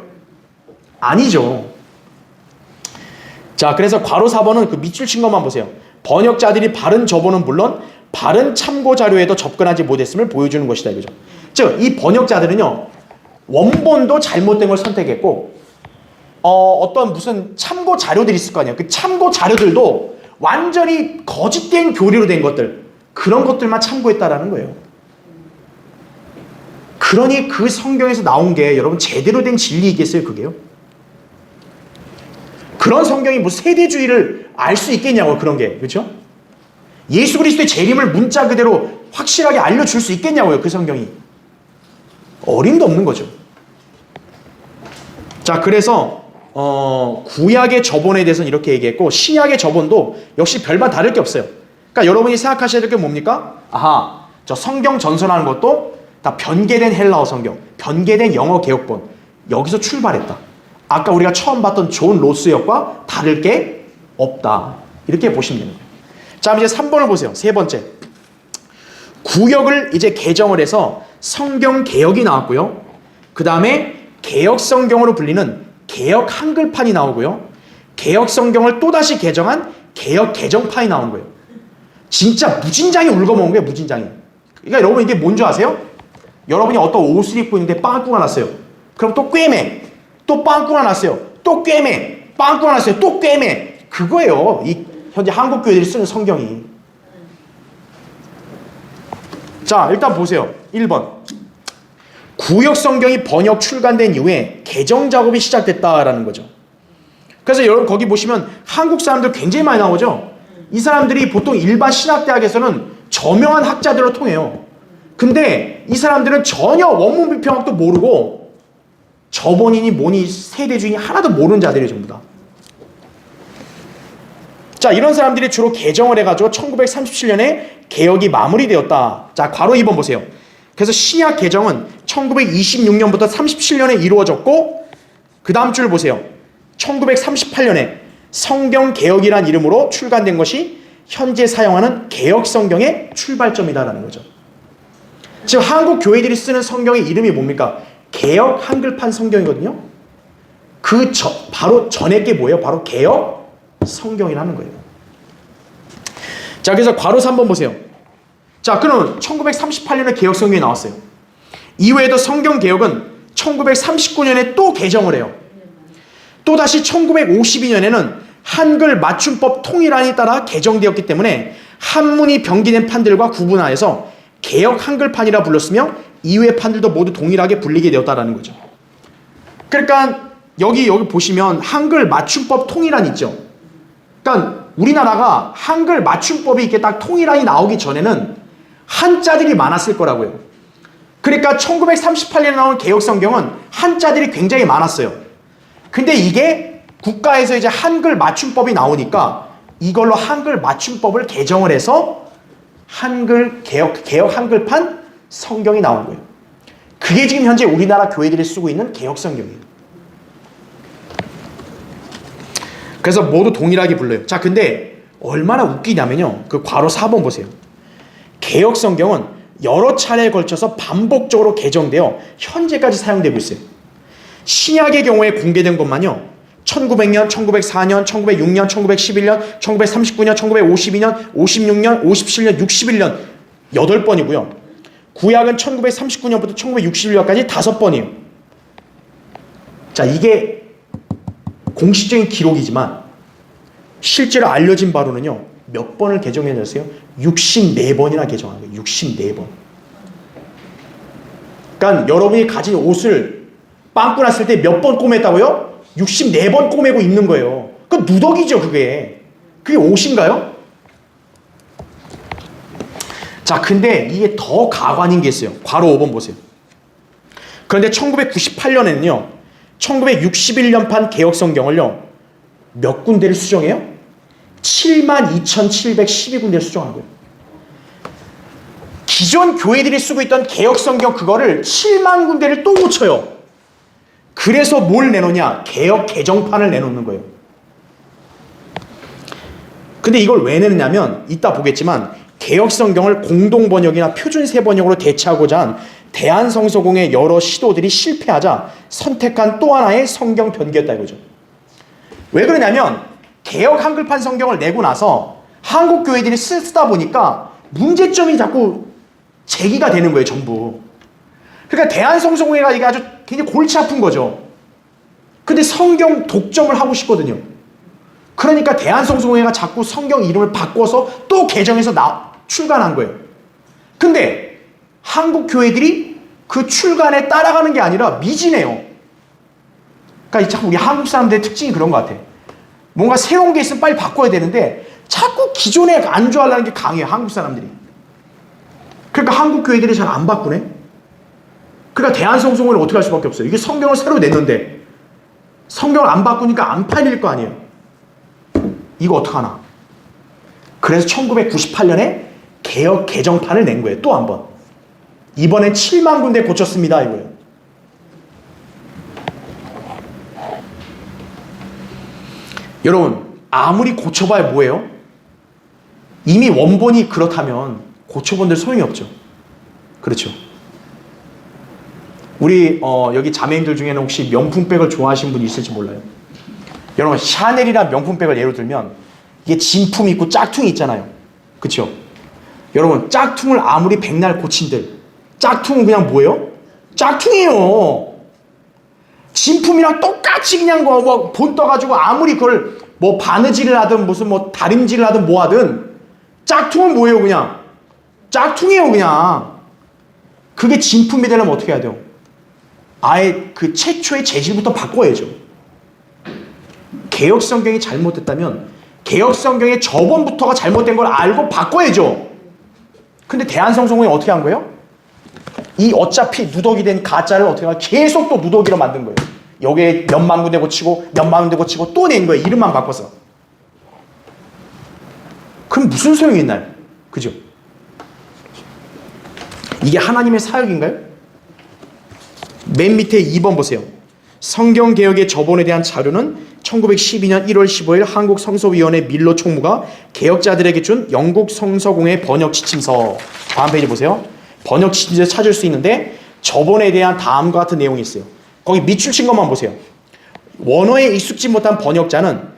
아니죠. 자, 그래서 괄호 4번은 그 밑줄 친 것만 보세요. 번역자들이 바른 저본은 물론 바른 참고 자료에도 접근하지 못했음을 보여주는 것이다 이거죠. 즉, 이 번역자들은요, 원본도 잘못된 걸 선택했고, 어떤 무슨 참고 자료들이 있을 거 아니에요. 그 참고 자료들도 완전히 거짓된 교리로 된 것들, 그런 것들만 참고했다라는 거예요. 그러니 그 성경에서 나온 게 여러분 제대로 된 진리이겠어요, 그게요? 그런 성경이 뭐 세대주의를 알 수 있겠냐고, 그런 게. 그렇죠? 예수 그리스도의 재림을 문자 그대로 확실하게 알려줄 수 있겠냐고요, 그 성경이. 어림도 없는 거죠. 자, 그래서 구약의 저본에 대해서는 이렇게 얘기했고, 신약의 저본도 역시 별반 다를 게 없어요. 그러니까 여러분이 생각하셔야 될 게 뭡니까? 아하, 저 성경 전선하는 것도 다 변개된 헬라어 성경, 변개된 영어 개역본, 여기서 출발했다. 아까 우리가 처음 봤던 존 로스역과 다를 게 없다. 이렇게 보시면 됩니다. 자, 이제 3번을 보세요. 세 번째. 구역을 이제 개정을 해서 성경 개역이 나왔고요. 그 다음에 개역 성경으로 불리는 개역 한글판이 나오고요. 개역 성경을 또다시 개정한 개역 개정판이 나온 거예요. 진짜 무진장이 울거먹은 거예요, 무진장이. 그러니까 여러분 이게 뭔지 아세요? 여러분이 어떤 옷을 입고 있는데 빵꾸가 났어요. 그럼 또 꿰매. 또 빵꾸가 났어요. 또 꿰매. 빵꾸가 났어요. 또 꿰매. 그거예요. 이 현재 한국 교회들이 쓰는 성경이. 자, 일단 보세요. 1번. 구역 성경이 번역 출간된 이후에 개정 작업이 시작됐다라는 거죠. 그래서 여러분 거기 보시면 한국 사람들 굉장히 많이 나오죠. 이 사람들이 보통 일반 신학대학에서는 저명한 학자들로 통해요. 근데 이 사람들은 전혀 원문 비평학도 모르고 저본이니 뭐니 세대주의니 하나도 모르는 자들이에요, 전부 다. 자, 이런 사람들이 주로 개정을 해가지고 1937년에 개역이 마무리되었다. 자, 괄호 2번 보세요. 그래서 신약 개정은 1926년부터 37년에 이루어졌고, 그 다음 줄 보세요. 1938년에 성경 개역이란 이름으로 출간된 것이 현재 사용하는 개역 성경의 출발점이다라는 거죠. 지금 한국 교회들이 쓰는 성경의 이름이 뭡니까? 개역 한글판 성경이거든요. 바로 전에 게 뭐예요? 바로 개역 성경이라는 거예요. 자, 그래서 괄호 3번 보세요. 자, 그럼 1938년에 개역 성경이 나왔어요. 이후에도 성경 개역은 1939년에 또 개정을 해요. 또다시 1952년에는 한글 맞춤법 통일안에 따라 개정되었기 때문에 한문이 병기된 판들과 구분하여서 개역 한글판이라 불렀으며 이후의 판들도 모두 동일하게 불리게 되었다라는 거죠. 그러니까 여기 보시면 한글 맞춤법 통일안 있죠. 그러니까 우리나라가 한글 맞춤법이 이렇게 딱 통일안이 나오기 전에는 한자들이 많았을 거라고요. 그러니까 1938년에 나온 개역 성경은 한자들이 굉장히 많았어요. 근데 이게 국가에서 이제 한글 맞춤법이 나오니까 이걸로 한글 맞춤법을 개정을 해서 한글 개역 한글판 성경이 나온 거예요. 그게 지금 현재 우리나라 교회들이 쓰고 있는 개역 성경이에요. 그래서 모두 동일하게 불러요. 자, 근데 얼마나 웃기냐면요. 그 괄호 4번 보세요. 개역 성경은 여러 차례에 걸쳐서 반복적으로 개정되어 현재까지 사용되고 있어요. 신약의 경우에 공개된 것만요. 1900년, 1904년, 1906년, 1911년, 1939년, 1952년, 56년, 57년, 61년 8번이고요. 구약은 1939년부터 1961년까지 5번이에요. 자, 이게 공식적인 기록이지만 실제로 알려진 바로는요. 몇 번을 개정해냈어요? 64번이나 개정한 거예요. 64번. 그러니까 여러분이 가진 옷을 빵꾸 났을 때 몇 번 꼬맸다고요? 64번 꼬매고 입는 거예요. 그 누더기죠, 그게. 그게 옷인가요? 자, 근데 이게 더 가관인 게 있어요. 괄호 5번 보세요. 그런데 1998년에는요. 1961년판 개역 성경을요. 몇 군데를 수정해요? 72,712군데를 수정한 거예요. 기존 교회들이 쓰고 있던 개역 성경 그거를 7만 군데를 또 고쳐요. 그래서 뭘 내놓냐? 개역 개정판을 내놓는 거예요. 근데 이걸 왜 내느냐면 이따 보겠지만 개역 성경을 공동 번역이나 표준세 번역으로 대체하고자 한 대한성서공의 여러 시도들이 실패하자 선택한 또 하나의 성경 변기였다 이거죠. 왜 그러냐면 개역 한글판 성경을 내고 나서 한국 교회들이 쓰다 보니까 문제점이 자꾸 제기가 되는 거예요, 전부. 그러니까 대한성서공회가 이게 아주 굉장히 골치 아픈 거죠. 근데 성경 독점을 하고 싶거든요. 그러니까 대한성서공회가 자꾸 성경 이름을 바꿔서 또 개정해서 출간한 거예요. 근데 한국 교회들이 그 출간에 따라가는 게 아니라 미진해요. 그러니까 자꾸 우리 한국 사람들의 특징이 그런 것 같아. 뭔가 새로운 게 있으면 빨리 바꿔야 되는데 자꾸 기존에 안주하려는 게 강해요, 한국 사람들이. 그러니까 한국 교회들이 잘 안 바꾸네. 그러니까 대한성서공회는 어떻게 할 수밖에 없어요. 이게 성경을 새로 냈는데 성경을 안 바꾸니까 안 팔릴 거 아니에요. 이거 어떡하나. 그래서 1998년에 개역 개정판을 낸 거예요. 또 한 번. 이번엔 7만 군데 고쳤습니다, 이거예요. 여러분, 아무리 고쳐봐야 뭐예요? 이미 원본이 그렇다면 고쳐본들 소용이 없죠. 그렇죠. 우리 여기 자매님들 중에는 혹시 명품백을 좋아하시는 분이 있을지 몰라요. 여러분, 샤넬이란 명품백을 예로 들면 이게 진품이 있고 짝퉁이 있잖아요. 그렇죠? 여러분, 짝퉁을 아무리 백날 고친들 짝퉁은 그냥 뭐예요? 짝퉁이에요. 진품이랑 똑같이 그냥 본 떠가지고 아무리 그걸 뭐 바느질을 하든 무슨 뭐 다림질을 하든 뭐 하든 짝퉁은 뭐예요? 그냥 짝퉁이에요. 그냥 그게 진품이 되려면 어떻게 해야 돼요? 아예 그 최초의 재질부터 바꿔야죠. 개역성경이 잘못됐다면 개역성경의 저번부터가 잘못된 걸 알고 바꿔야죠. 근데 대한성서공회 어떻게 한 거예요? 이 어차피 누더기 된 가짜를 어떻게 하면 계속 또 누더기로 만든 거예요. 여기에 몇만 군데 고치고 몇만 군데 고치고 또 낸 거예요. 이름만 바꿔서. 그럼 무슨 소용이 있나요? 그죠? 이게 하나님의 사역인가요? 맨 밑에 2번 보세요. 성경개혁의 저본에 대한 자료는 1912년 1월 15일 한국성서위원회 밀로 총무가 개혁자들에게 준 영국 성서공회 번역 지침서. 다음 페이지 보세요. 번역 지침서에서 찾을 수 있는데 저본에 대한 다음과 같은 내용이 있어요. 거기 밑줄 친 것만 보세요. 원어에 익숙지 못한 번역자는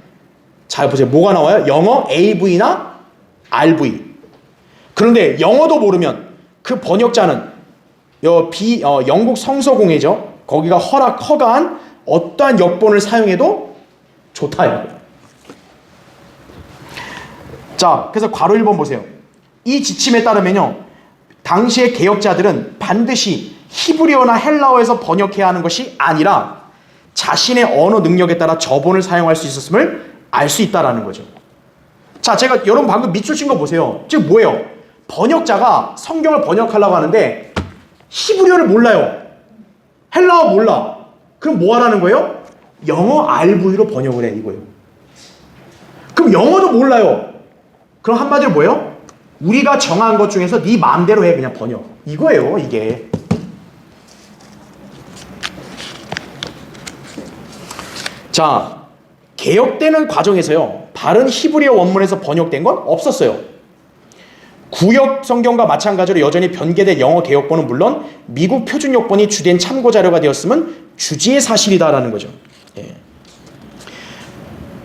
잘 보세요. 뭐가 나와요? 영어 AV나 RV. 그런데 영어도 모르면 그 번역자는 영국 성서공회죠. 거기가 허가한 어떠한 역본을 사용해도 좋다. 자, 그래서 괄호 1번 보세요. 이 지침에 따르면요, 당시의 개혁자들은 반드시 히브리어나 헬라어에서 번역해야 하는 것이 아니라 자신의 언어 능력에 따라 저본을 사용할 수 있었음을 알 수 있다라는 거죠. 자, 제가 여러분 방금 밑줄 친 거 보세요. 지금 뭐예요? 번역자가 성경을 번역하려고 하는데 히브리어를 몰라요. 헬라어 몰라. 그럼 뭐 하라는 거예요? 영어 RV로 번역을 해, 이거예요. 그럼 영어도 몰라요. 그럼 한마디로 뭐예요? 우리가 정한 것 중에서 네 마음대로 해, 그냥 번역. 이거예요, 이게. 자, 개혁되는 과정에서요, 바른 히브리어 원문에서 번역된 건 없었어요. 구역 성경과 마찬가지로 여전히 변개된 영어 개혁본은 물론 미국 표준 역본이 주된 참고 자료가 되었음은 주지의 사실이다라는 거죠. 예.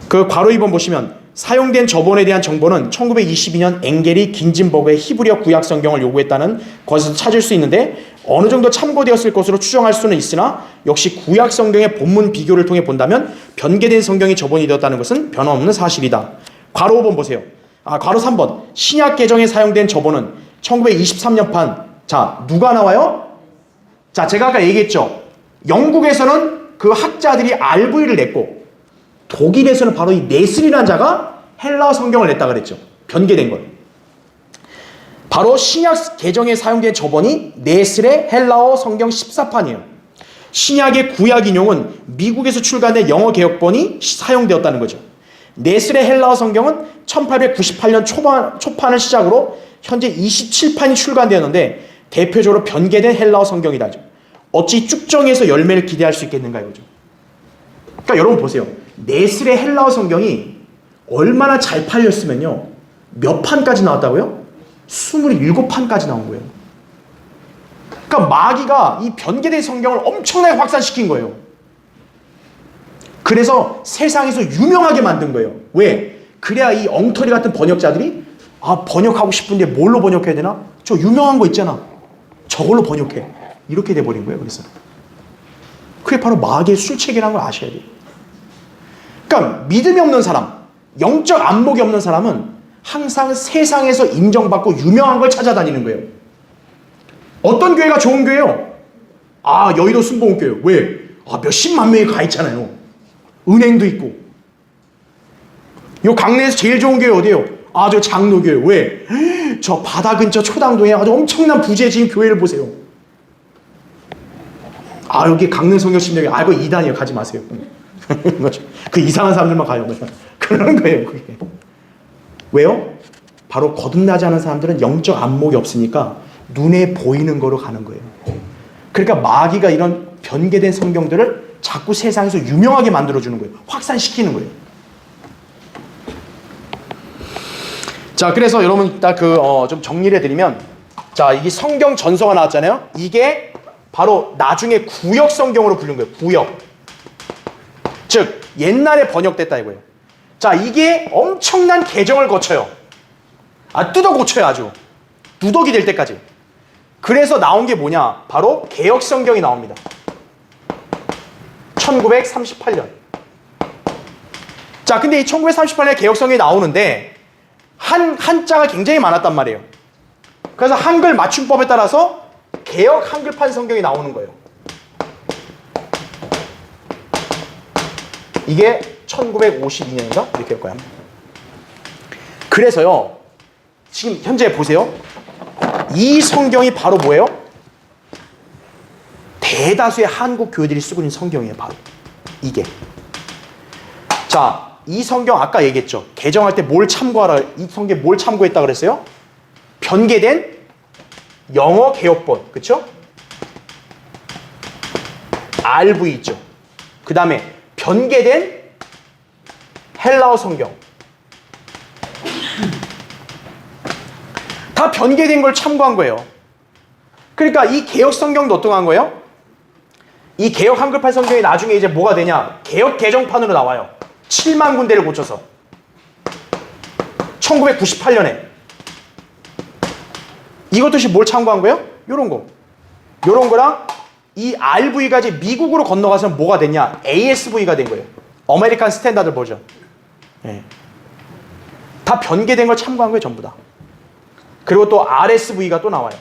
그 괄호 2번 보시면 사용된 저본에 대한 정보는 1922년 엥겔이 긴진버그의 히브리어 구약 성경을 요구했다는 것에서 찾을 수 있는데 어느 정도 참고되었을 것으로 추정할 수는 있으나 역시 구약 성경의 본문 비교를 통해 본다면 변개된 성경이 저본이 되었다는 것은 변함없는 사실이다. 괄호 5번 보세요. 괄호 3번. 신약 개정에 사용된 저본은 1923년판. 자, 누가 나와요? 자, 제가 아까 얘기했죠. 영국에서는 그 학자들이 RV를 냈고 독일에서는 바로 이 네슬이라는 자가 헬라어 성경을 냈다 그랬죠. 변개된 걸. 바로 신약 개정에 사용된 저본이 네슬의 헬라어 성경 14판이에요. 신약의 구약 인용은 미국에서 출간된 영어 개혁본이 사용되었다는 거죠. 네슬의 헬라어 성경은 1898년 초판을 시작으로 현재 27판이 출간되었는데 대표적으로 변개된 헬라어 성경이다. 어찌 쭉정해서 열매를 기대할 수 있겠는가 이거죠. 그러니까 여러분 보세요. 네슬의 헬라어 성경이 얼마나 잘 팔렸으면요, 몇 판까지 나왔다고요? 27판까지 나온 거예요. 그러니까 마귀가 이 변개된 성경을 엄청나게 확산시킨 거예요. 그래서 세상에서 유명하게 만든 거예요. 왜? 그래야 이 엉터리 같은 번역자들이 아, 번역하고 싶은데 뭘로 번역해야 되나? 저 유명한 거 있잖아. 저걸로 번역해. 이렇게 돼버린 거예요. 그래서 그게 바로 마귀의 술책이라는 걸 아셔야 돼요. 그러니까 믿음이 없는 사람, 영적 안목이 없는 사람은 항상 세상에서 인정받고 유명한 걸 찾아다니는 거예요. 어떤 교회가 좋은 교회요? 아, 여의도 순복음교회. 왜? 아, 몇십만 명이 가 있잖아요. 은행도 있고. 요 강내에서 제일 좋은 교회 어디예요? 아, 저 장로교회. 왜? 저 바다 근처 초당동에 아주 엄청난 부재 지은 교회를 보세요. 아, 여기 강릉 성결신명이, 아, 이거 2단이에요. 가지 마세요. 그 이상한 사람들만 가요. 그러는 거예요, 그게. 왜요? 바로 거듭나지 않은 사람들은 영적 안목이 없으니까 눈에 보이는 거로 가는 거예요. 그러니까 마귀가 이런 변개된 성경들을 자꾸 세상에서 유명하게 만들어주는 거예요. 확산시키는 거예요. 자, 그래서 여러분 딱 좀 정리를 해드리면, 자, 이게 성경 전서가 나왔잖아요. 이게 바로 나중에 구역 성경으로 부른 거예요. 구역. 즉 옛날에 번역됐다 이거예요. 자, 이게 엄청난 개정을 거쳐요. 아, 뜯어 고쳐요. 아주 누더기 될 때까지. 그래서 나온 게 뭐냐? 바로 개역 성경이 나옵니다. 1938년. 자, 근데 이 1938년에 개역 성경이 나오는데 한자가 굉장히 많았단 말이에요. 그래서 한글 맞춤법에 따라서 개역 한글판 성경이 나오는 거예요. 이게 1952년인가? 이렇게 할 거야. 그래서요, 지금 현재 보세요. 이 성경이 바로 뭐예요? 대다수의 한국 교회들이 쓰고 있는 성경이에요. 바로 이게. 자, 이 성경 아까 얘기했죠. 개정할 때 뭘 참고하라. 이 성경에 뭘 참고했다 그랬어요? 변개된 영어 개역본. 그쵸? RV 있죠. 그 다음에 변개된 헬라어 성경. 다 변개된 걸 참고한 거예요. 그러니까 이 개역 성경도 어떠한 거예요? 이 개역 한글판 성경이 나중에 이제 뭐가 되냐? 개역 개정판으로 나와요. 7만 군데를 고쳐서. 1998년에. 이것도 뭘 참고한 거예요? 요런 거. 요런 거랑 이 RV가 이제 미국으로 건너가서 뭐가 됐냐? ASV가 된 거예요. 아메리칸 스탠다드 버전. 네. 다 변개된 걸 참고한 거예요. 전부 다. 그리고 또 RSV가 또 나와요.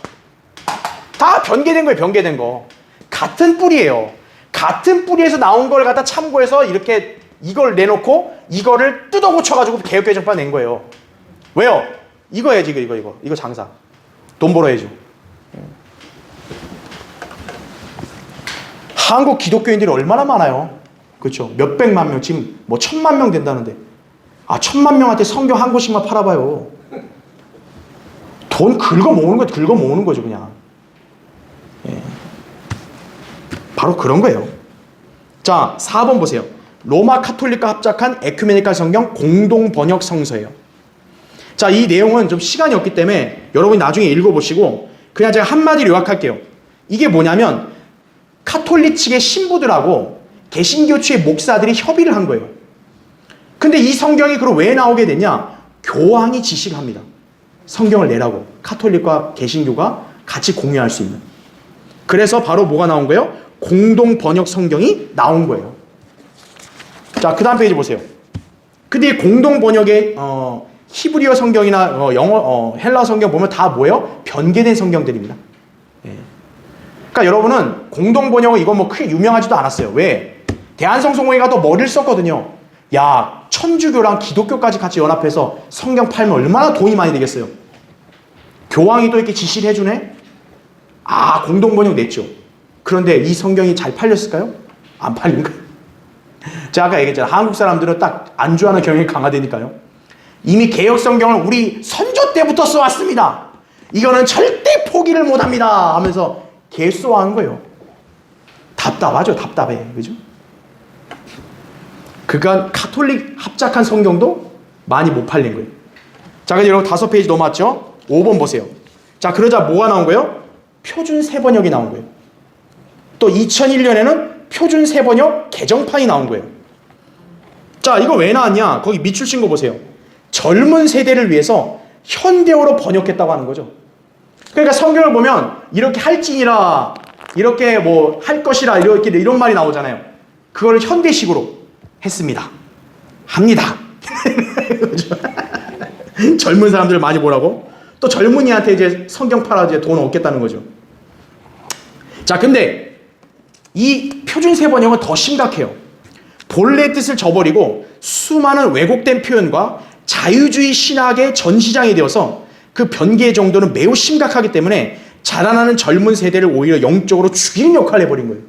다 변개된 거예요. 변개된 거. 같은 뿌리예요. 같은 뿌리에서 나온 걸 갖다 참고해서 이렇게 이걸 내놓고 이거를 뜯어 고쳐가지고 개역개정판 낸 거예요. 왜요? 이거 해야지. 이거 장사. 돈 벌어야죠. 한국 기독교인들이 얼마나 많아요. 그렇죠? 몇백만 명, 지금 뭐 1000만 명 된다는데. 아, 1000만 명한테 성경 한 권씩만 팔아봐요. 돈 긁어모으는 거죠, 그냥. 예. 바로 그런 거예요. 자, 4번 보세요. 로마 카톨릭과 합작한 에큐메니칼 성경 공동 번역 성서예요. 자, 이 내용은 좀 시간이 없기 때문에 여러분이 나중에 읽어보시고 그냥 제가 한마디로 요약할게요. 이게 뭐냐면 카톨릭 측의 신부들하고 개신교 측의 목사들이 협의를 한 거예요. 근데 이 성경이 그럼 왜 나오게 되냐? 교황이 지시를 합니다. 성경을 내라고. 카톨릭과 개신교가 같이 공유할 수 있는. 그래서 바로 뭐가 나온 거예요? 공동 번역 성경이 나온 거예요. 자, 그 다음 페이지 보세요. 근데 이 공동 번역의 히브리어 성경이나 영어, 헬라 성경 보면 다 뭐예요? 변개된 성경들입니다. 예. 그러니까 여러분은 공동 번역은 이거 뭐 크게 유명하지도 않았어요. 왜? 대한성서공회가 또 머리를 썼거든요. 야, 천주교랑 기독교까지 같이 연합해서 성경 팔면 얼마나 돈이 많이 되겠어요. 교황이 또 이렇게 지시를 해주네? 아, 공동 번역 냈죠. 그런데 이 성경이 잘 팔렸을까요? 안 팔린 거예요. 제가 아까 얘기했잖아요. 한국 사람들은 딱 안주하는 경향이 강하다니까요. 이미 개역 성경을 우리 선조 때부터 써왔습니다. 이거는 절대 포기를 못합니다 하면서 개쏘하는 거예요. 답답하죠. 답답해. 그죠? 그러니까 카톨릭 합작한 성경도 많이 못 팔린 거예요. 자, 그럼 여러분 5페이지 넘어왔죠? 5번 보세요. 자, 그러자 뭐가 나온 거예요? 표준 세번역이 나온 거예요. 또 2001년에는 표준 세번역 개정판이 나온 거예요. 자, 이거 왜 나왔냐? 거기 밑줄 친 거 보세요. 젊은 세대를 위해서 현대어로 번역했다고 하는 거죠. 그러니까 성경을 보면 이렇게 할지니라, 이렇게 뭐 할 것이라, 이렇게 이런 말이 나오잖아요. 그거를 현대식으로 했습니다. 합니다. 젊은 사람들 많이 보라고? 또 젊은이한테 이제 성경 팔아 이제 돈 얻겠다는 거죠. 자, 근데 이 표준 세번역은 더 심각해요. 본래 뜻을 저버리고 수많은 왜곡된 표현과 자유주의 신학의 전시장이 되어서 그 변개 정도는 매우 심각하기 때문에 자라나는 젊은 세대를 오히려 영적으로 죽이는 역할을 해버린 거예요.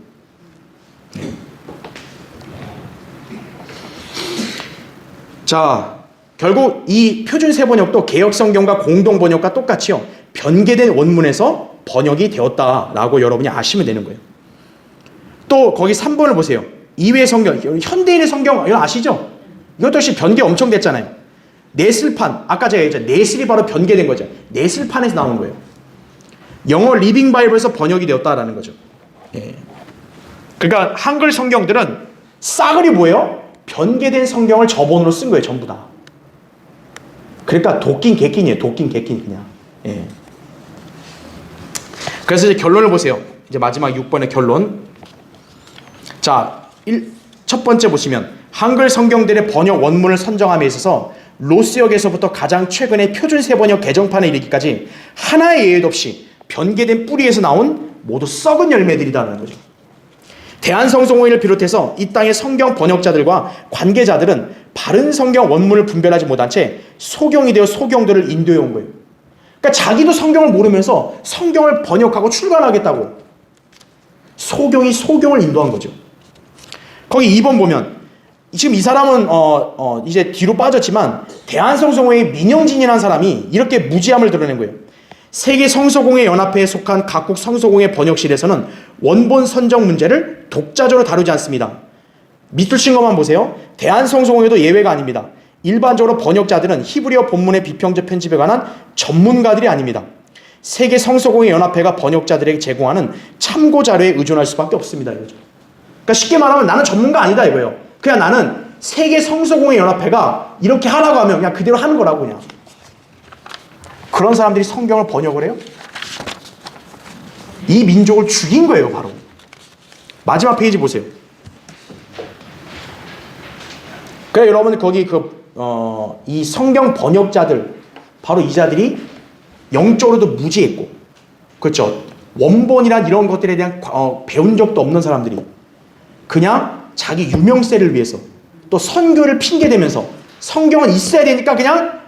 자, 결국 이 표준 세번역도 개역성경과 공동번역과 똑같이요, 변개된 원문에서 번역이 되었다라고 여러분이 아시면 되는 거예요. 또 거기 3번을 보세요. 이외의 성경, 현대인의 성경 이거 아시죠? 이것도 역시 변개 엄청 됐잖아요. 네슬판, 아까 제가 얘기했죠. 네슬이 바로 변개된 거죠. 네슬판에서 나온 거예요. 영어 리빙 바이블에서 번역이 되었다라는 거죠. 예. 그러니까 한글 성경들은 싸그리 뭐예요? 변개된 성경을 저번으로 쓴 거예요, 전부 다. 그러니까 도끼인 개끼이에요, 도끼인 개끼인 그냥. 예. 그래서 이제 결론을 보세요. 이제 마지막 6번의 결론. 자, 첫 번째 보시면 한글 성경들의 번역 원문을 선정함에 있어서 로스역에서부터 가장 최근의 표준 세번역 개정판에 이르기까지 하나의 예외도 없이 변개된 뿌리에서 나온 모두 썩은 열매들이다라는 거죠. 대한성서공회를 비롯해서 이 땅의 성경 번역자들과 관계자들은 바른 성경 원문을 분별하지 못한 채 소경이 되어 소경들을 인도해 온 거예요. 그러니까 자기도 성경을 모르면서 성경을 번역하고 출간하겠다고 소경이 소경을 인도한 거죠. 거기 2번 보면 지금 이 사람은 이제 뒤로 빠졌지만 대한성서공회의 민영진이라는 사람이 이렇게 무지함을 드러낸 거예요. 세계 성서공회 연합회에 속한 각국 성서공회 번역실에서는 원본 선정 문제를 독자적으로 다루지 않습니다. 밑줄 것만 보세요. 대한성서공회도 예외가 아닙니다. 일반적으로 번역자들은 히브리어 본문의 비평적 편집에 관한 전문가들이 아닙니다. 세계 성서공회 연합회가 번역자들에게 제공하는 참고 자료에 의존할 수밖에 없습니다. 이거죠. 그러니까 쉽게 말하면 나는 전문가 아니다 이거예요. 그냥 나는 세계 성서공회 연합회가 이렇게 하라고 하면 그냥 그대로 하는 거라고 그냥. 그런 사람들이 성경을 번역을 해요? 이 민족을 죽인 거예요, 바로. 마지막 페이지 보세요. 그래, 여러분 거기 이 성경 번역자들, 바로 이 자들이 영적으로도 무지했고, 그렇죠. 원본이란 이런 것들에 대한 배운 적도 없는 사람들이 그냥 자기 유명세를 위해서 또 선교를 핑계대면서 성경은 있어야 되니까 그냥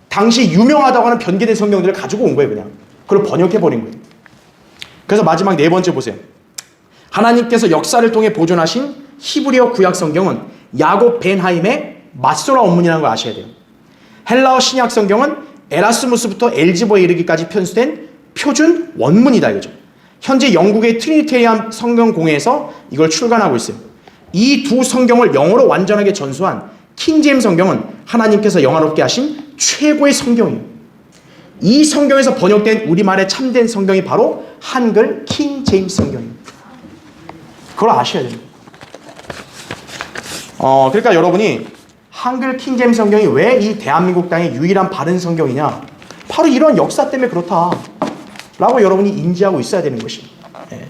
당시 유명하다고 하는 변개된 성경들을 가지고 온 거예요, 그냥. 그걸 번역해버린 거예요. 그래서 마지막 4번째 보세요. 하나님께서 역사를 통해 보존하신 히브리어 구약 성경은 야곱 벤하임의 맞소라 원문이라는 걸 아셔야 돼요. 헬라어 신약 성경은 에라스무스부터 엘지보에 이르기까지 편수된 표준 원문이다 이거죠. 현재 영국의 트리니테리안 성경공회에서 이걸 출간하고 있어요. 이 두 성경을 영어로 완전하게 전수한 킹제임스 성경은 하나님께서 영화롭게 하신 최고의 성경이에요. 이 성경에서 번역된 우리말의 참된 성경이 바로 한글 킹제임스 성경이에요. 그걸 아셔야 돼요. 그러니까 여러분이 한글 킹제임스 성경이 왜 이 대한민국 땅의 유일한 바른 성경이냐, 바로 이런 역사 때문에 그렇다 라고 여러분이 인지하고 있어야 되는 것입니다. 예.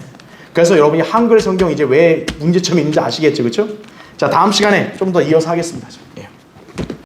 그래서 여러분이 한글 성경 이제 왜 문제점이 있는지 아시겠죠, 그렇죠? 자, 다음 시간에 좀 더 이어서 하겠습니다. 예.